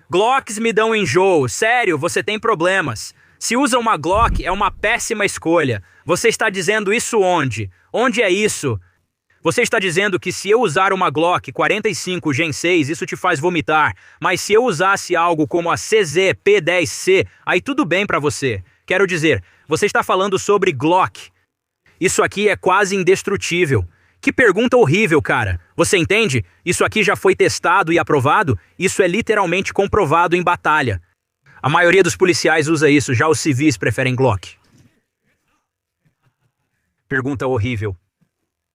Glocks me dão enjoo. Sério, você tem problemas. Se usa uma Glock, é uma péssima escolha. Você está dizendo isso onde? Onde é isso? Você está dizendo que se eu usar uma Glock 45 Gen 6, isso te faz vomitar. Mas se eu usasse algo como a CZ P10C, aí tudo bem pra você. Quero dizer, você está falando sobre Glock. Isso aqui é quase indestrutível. Que pergunta horrível, cara. Você entende? Isso aqui já foi testado e aprovado? Isso é literalmente comprovado em batalha. A maioria dos policiais usa isso, já os civis preferem Glock. Pergunta horrível.